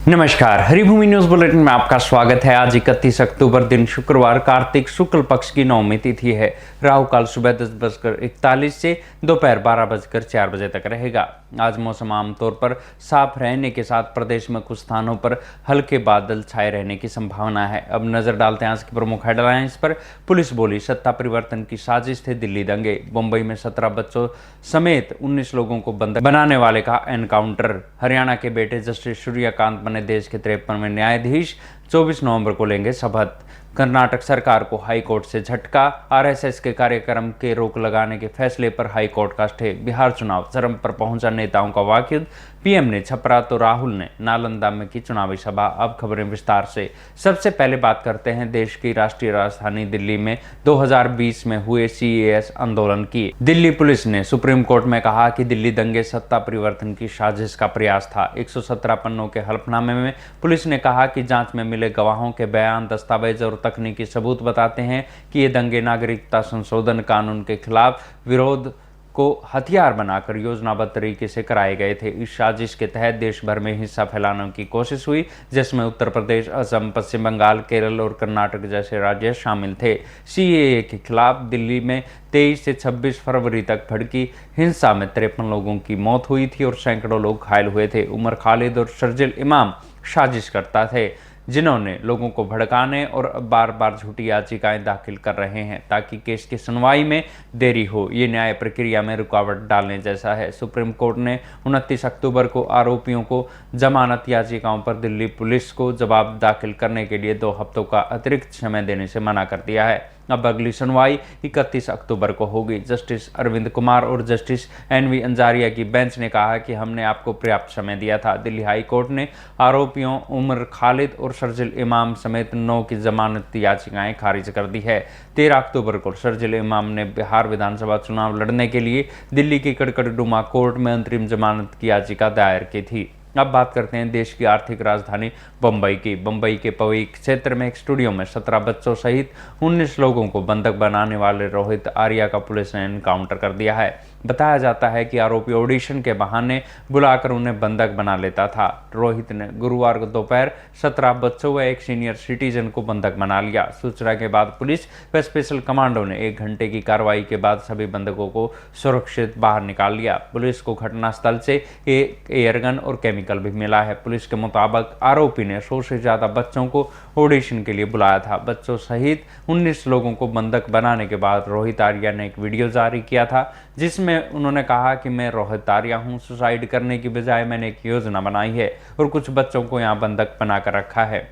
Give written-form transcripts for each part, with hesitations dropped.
नमस्कार, Haribhoomi news bulletin में आपका स्वागत है। आज 31 अक्टूबर दिन शुक्रवार कार्तिक शुक्ल पक्ष की नवमी तिथि है। राहु काल सुबह 10:41 से दोपहर 12:04 बजे तक रहेगा। आज मौसम आमतौर पर साफ रहने के साथ प्रदेश में कुछ स्थानों पर हल्के बादल छाए रहने की संभावना है। अब नजर डालते हैं आज की प्रमुख हेडलाइंस पर। पुलिस बोली सत्ता परिवर्तन की साजिश थे दिल्ली दंगे। मुंबई में 17 बच्चों समेत 19 लोगों को बंधक बनाने वाले का एनकाउंटर। हरियाणा के बेटे जस्टिस सूर्यकांत बने देश के 53वें न्यायाधीश। 24 नवंबर को लेंगे शपथ। कर्नाटक सरकार को हाईकोर्ट से झटका। आरएसएस के कार्यक्रम के रोक लगाने के फैसले पर हाईकोर्ट का स्टे। बिहार चुनाव चरम पर पहुंचा, नेताओं का वाकयुद्ध। पीएम ने छपरा तो राहुल ने नालंदा में की चुनावी सभा। अब खबरें विस्तार से। सबसे पहले बात करते हैं देश की राष्ट्रीय राजधानी दिल्ली में 2020 में हुए सीएए आंदोलन की। दिल्ली पुलिस ने सुप्रीम कोर्ट में कहा कि दिल्ली दंगे सत्ता परिवर्तन की साजिश का प्रयास था। 117 पन्नों के हलफनामे में पुलिस ने कहा कि जांच में मिले गवाहों के बयान, दस्तावेज और तकनीकी सबूत बताते हैं कि ये दंगे नागरिकता संशोधन कानून के खिलाफ विरोध को हथियार बनाकर योजनाबद्ध तरीके से कराए गए थे। इस साजिश के तहत देश भर में हिंसा फैलाने की कोशिश हुई, जिसमें उत्तर प्रदेश, असम, पश्चिम बंगाल, केरल और कर्नाटक जैसे राज्य शामिल थे। सीएए के खिलाफ दिल्ली में 23 से 26 फरवरी तक भड़की हिंसा में 53 लोगों की मौत हुई थी और सैकड़ों लोग घायल हुए थे। उमर खालिद और शर्जिल इमाम साजिश करता थे, जिन्होंने लोगों को भड़काने और बार बार झूठी याचिकाएं दाखिल कर रहे हैं ताकि केस की सुनवाई में देरी हो। ये न्याय प्रक्रिया में रुकावट डालने जैसा है। सुप्रीम कोर्ट ने 29 अक्टूबर को आरोपियों को जमानत याचिकाओं पर दिल्ली पुलिस को जवाब दाखिल करने के लिए 2 हफ्तों का अतिरिक्त समय देने से मना कर दिया है। अब अगली सुनवाई 31 अक्टूबर को होगी। जस्टिस अरविंद कुमार और जस्टिस एनवी अंजारिया की बेंच ने कहा कि हमने आपको पर्याप्त समय दिया था। दिल्ली हाई कोर्ट ने आरोपियों उमर खालिद और शर्जिल इमाम समेत 9 की जमानत याचिकाएं खारिज कर दी है। 13 अक्टूबर को शर्जिल इमाम ने बिहार विधानसभा चुनाव लड़ने के लिए दिल्ली की कड़कड़डुमा कोर्ट में अंतरिम जमानत की याचिका दायर की थी। अब बात करते हैं देश की आर्थिक राजधानी बम्बई की। बम्बई के पवई क्षेत्र में एक स्टूडियो में 17 बच्चों सहित 19 लोगों को बंधक बनाने वाले रोहित आर्या का पुलिस ने एनकाउंटर कर दिया है। बताया जाता है कि आरोपी ऑडिशन के बहाने बुलाकर उन्हें बंधक बना लेता था। रोहित ने गुरुवार को दोपहर 17 बच्चों व एक सीनियर सिटीजन को बंधक बना लिया। सूचना के बाद पुलिस व स्पेशल कमांडो ने 1 घंटे की कार्रवाई के बाद सभी बंधकों को सुरक्षित बाहर निकाल लिया। पुलिस को घटनास्थल से एक एयरगन और केमिकल भी मिला है। पुलिस के मुताबिक आरोपी ने 100 से ज्यादा बच्चों को ऑडिशन के लिए बुलाया था। बच्चों सहित 19 लोगों को बंधक बनाने के बाद रोहित आर्या ने एक वीडियो जारी किया था, जिसमें उन्होंने कहा कि मैं रोहित आर्या हूं, सुसाइड करने की बजाय मैंने एक योजना बनाई है और कुछ बच्चों को यहां बंधक बनाकर रखा है।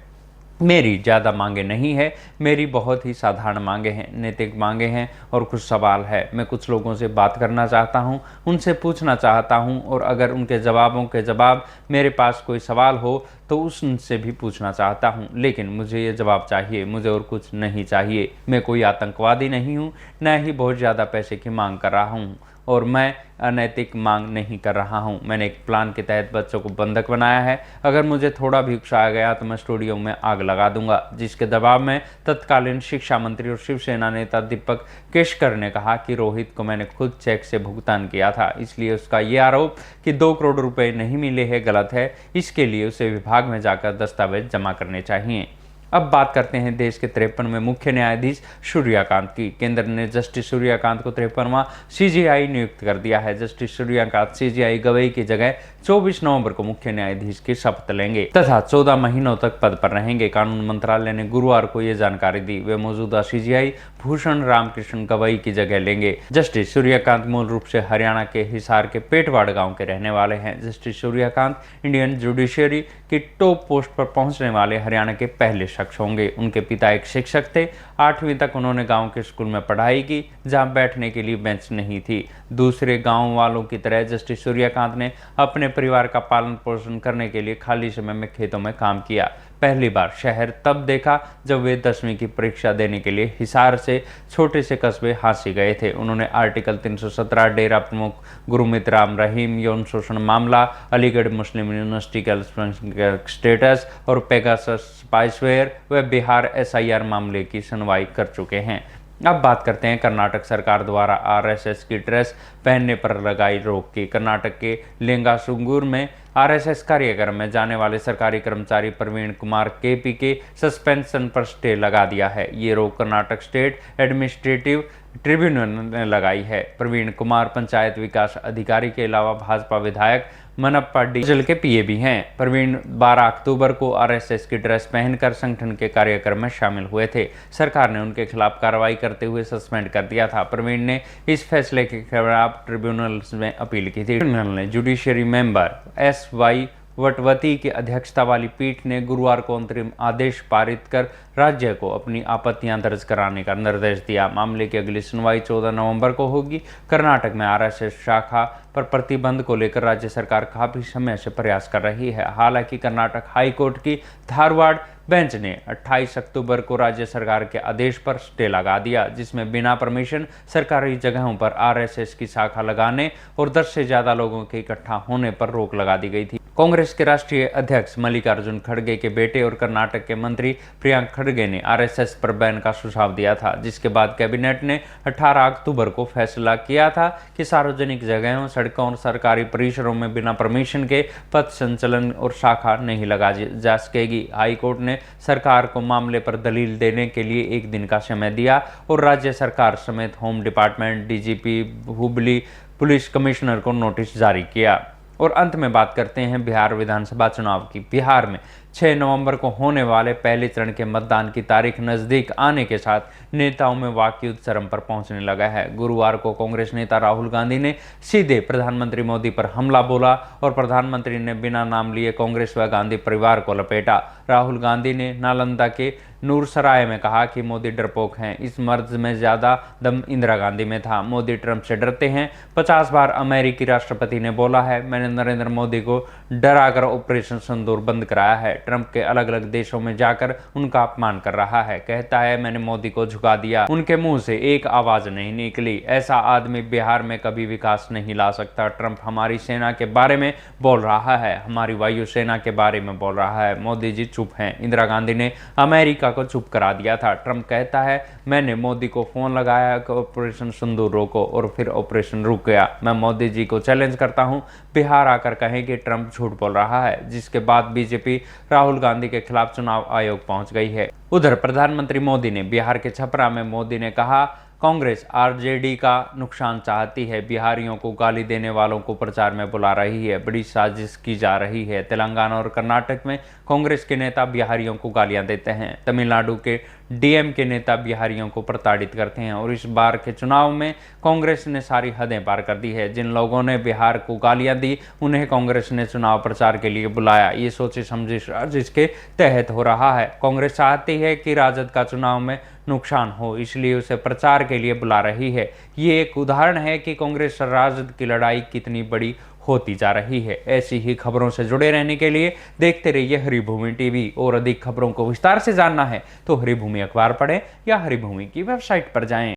मेरी ज़्यादा मांगे नहीं है, मेरी बहुत ही साधारण मांगे हैं, नैतिक मांगे हैं और कुछ सवाल है। मैं कुछ लोगों से बात करना चाहता हूं, उनसे पूछना चाहता हूं और अगर उनके जवाबों के जवाब मेरे पास कोई सवाल हो तो उनसे भी पूछना चाहता हूं, लेकिन मुझे ये जवाब चाहिए, मुझे और कुछ नहीं चाहिए। मैं कोई आतंकवादी नहीं हूं, न ही बहुत ज़्यादा पैसे की मांग कर रहा हूं और मैं अनैतिक मांग नहीं कर रहा हूं। मैंने एक प्लान के तहत बच्चों को बंधक बनाया है। अगर मुझे थोड़ा भी उकसाया गया तो मैं स्टूडियो में आग लगा दूंगा। जिसके जवाब में तत्कालीन शिक्षा मंत्री और शिवसेना नेता दीपक केशकर ने कहा कि रोहित को मैंने खुद चेक से भुगतान किया था, इसलिए उसका ये आरोप कि 2 करोड़ रुपए नहीं मिले है गलत है। इसके लिए उसे विभाग में जाकर दस्तावेज जमा करने चाहिए। अब बात करते हैं देश के 53वें मुख्य न्यायाधीश सूर्यकांत की। केंद्र ने जस्टिस सूर्यकांत को 53वां सीजेआई नियुक्त कर दिया है। जस्टिस सूर्यकांत सीजेआई गवई की जगह 24 नवंबर को मुख्य न्यायाधीश की शपथ लेंगे तथा 14 महीनों तक पद पर रहेंगे। कानून मंत्रालय ने गुरुवार को यह जानकारी दी। वे मौजूदा सीजेआई भूषण रामकृष्ण गवई की जगह लेंगे। जस्टिस सूर्यकांत मूल रूप से हरियाणा के हिसार के पेटवाड़ गांव के रहने वाले हैं। जस्टिस सूर्यकांत इंडियन जुडिशियरी की टॉप पोस्ट पर पहुंचने वाले हरियाणा के पहले शख्स होंगे। उनके पिता एक शिक्षक थे। 8वीं तक उन्होंने गांव के स्कूल में पढ़ाई की, जहां बैठने के लिए बेंच नहीं थी। दूसरे गांव वालों की तरह जस्टिस सूर्यकांत ने अपने परिवार का पालन पोषण करने के लिए खाली समय में खेतों में काम किया। पहली बार शहर तब देखा जब वे 10वीं की परीक्षा देने के लिए हिसार से छोटे से कस्बे हांसी गए थे। उन्होंने आर्टिकल 317 डेरा प्रमुख गुरमीत राम रहीम यौन शोषण मामला, अलीगढ़ मुस्लिम यूनिवर्सिटी का स्टेटस और पेगासस स्पाइसवेयर व बिहार एसआईआर मामले की सुनवाई कर चुके हैं। अब बात करते हैं कर्नाटक सरकार द्वारा आरएसएस की ड्रेस पहनने पर लगाई रोक की। कर्नाटक के लेंगासुगुर में आरएसएस कार्यक्रम में जाने वाले सरकारी कर्मचारी प्रवीण कुमार केपी के सस्पेंशन पर स्टे लगा दिया है। ये रोक कर्नाटक स्टेट एडमिनिस्ट्रेटिव ट्रिब्यूनल ने लगाई है। प्रवीण कुमार पंचायत विकास अधिकारी के अलावा भाजपा विधायक मनप्पा डीजल के पीए भी हैं। प्रवीण 12 अक्टूबर को आरएसएस की ड्रेस पहनकर संगठन के कार्यक्रम में शामिल हुए थे। सरकार ने उनके खिलाफ कार्रवाई करते हुए सस्पेंड कर दिया था। प्रवीण ने इस फैसले के खिलाफ ट्रिब्यूनल में अपील की थी। ट्रिब्यूनल ने जुडिशरी मेंबर एस.वाई. वटवती की अध्यक्षता वाली पीठ ने गुरुवार को अंतरिम आदेश पारित कर राज्य को अपनी आपत्तियां दर्ज कराने का निर्देश दिया। मामले की अगली सुनवाई 14 नवंबर को होगी। कर्नाटक में आरएसएस शाखा पर प्रतिबंध को लेकर राज्य सरकार काफी समय से प्रयास कर रही है। हालांकि कर्नाटक हाई कोर्ट की धारवाड़ बेंच ने 28 अक्टूबर को राज्य सरकार के आदेश पर स्टे लगा दिया, जिसमें बिना परमिशन सरकारी जगहों पर आरएसएस की शाखा लगाने और 10 से ज्यादा लोगों के इकट्ठा होने पर रोक लगा दी गई थी। कांग्रेस के राष्ट्रीय अध्यक्ष मल्लिकार्जुन खड़गे के बेटे और कर्नाटक के मंत्री प्रियंक खड़गे ने आरएसएस पर बैन का सुझाव दिया था, जिसके बाद कैबिनेट ने 18 अक्टूबर को फैसला किया था कि सार्वजनिक जगहों, सड़कों और सरकारी परिसरों में बिना परमिशन के पथ संचलन और शाखा नहीं लगा जा सकेगी। हाईकोर्ट ने सरकार को मामले पर दलील देने के लिए 1 दिन का समय दिया और राज्य सरकार समेत home department, DGP, Hubli police commissioner को नोटिस जारी किया। और अंत में बात करते हैं बिहार विधानसभा चुनाव की। बिहार में 6 नवंबर को होने वाले पहले चरण के मतदान की तारीख नजदीक आने के साथ नेताओं में वाकयुद्ध चरम पर पहुंचने लगा है। गुरुवार को कांग्रेस नेता राहुल गांधी ने सीधे प्रधानमंत्री मोदी पर हमला बोला और प्रधानमंत्री ने बिना नाम लिए कांग्रेस व गांधी परिवार को लपेटा। राहुल गांधी ने नालंदा के नूरसराय में कहा कि मोदी डरपोक हैं। इस मर्ज में ज्यादा दम इंदिरा गांधी में था। मोदी ट्रंप से डरते हैं। 50 बार अमेरिकी राष्ट्रपति ने बोला है, मैंने नरेंद्र मोदी को डराकर ऑपरेशन सिंदूर बंद कराया है। ट्रंप के अलग अलग देशों में जाकर उनका अपमान कर रहा है। कहता है मैंने मोदी को झुका दिया। उनके मुंह से एक आवाज नहीं निकली। ऐसा आदमी बिहार में कभी विकास नहीं ला सकता। ट्रंप हमारी सेना के बारे में बोल रहा है, हमारी वायुसेना के बारे में बोल रहा है। मोदी जी चुप हैं। इंदिरा गांधी ने अमेरिका को चुप करा दिया था। ट्रंप कहता है मैंने मोदी को फोन लगाया कि ऑपरेशन सिंदूर रोको और फिर ऑपरेशन रुक गया। मैं मोदी जी को चैलेंज करता हूं, बिहार आकर कहें कि ट्रंप झूठ बोल रहा है। जिसके बाद बीजेपी राहुल गांधी के खिलाफ चुनाव आयोग पहुंच गई है। उधर प्रधानमंत्री मोदी ने बिहार के छपरा में मोदी ने कहा कांग्रेस आरजेडी का नुकसान चाहती है, बिहारियों को गाली देने वालों को प्रचार में बुला रही है, बड़ी साजिश की जा रही है। तेलंगाना और कर्नाटक में कांग्रेस के नेता बिहारियों को गालियां देते हैं। तमिलनाडु के डीएम के नेता बिहारियों को प्रताड़ित करते हैं और इस बार के चुनाव में कांग्रेस ने सारी हदें पार कर दी है। जिन लोगों ने बिहार को गालियां दी उन्हें कांग्रेस ने चुनाव प्रचार के लिए बुलाया। ये सोची समझी साजिश के तहत हो रहा है। कांग्रेस चाहती है कि राजद का चुनाव में नुकसान हो, इसलिए उसे प्रचार के लिए बुला रही है। ये एक उदाहरण है कि कांग्रेस और राजद की लड़ाई कितनी बड़ी होती जा रही है। ऐसी ही खबरों से जुड़े रहने के लिए देखते रहिए हरिभूमि टीवी। और अधिक खबरों को विस्तार से जानना है तो हरिभूमि अखबार पढ़ें या हरिभूमि की वेबसाइट पर जाएं।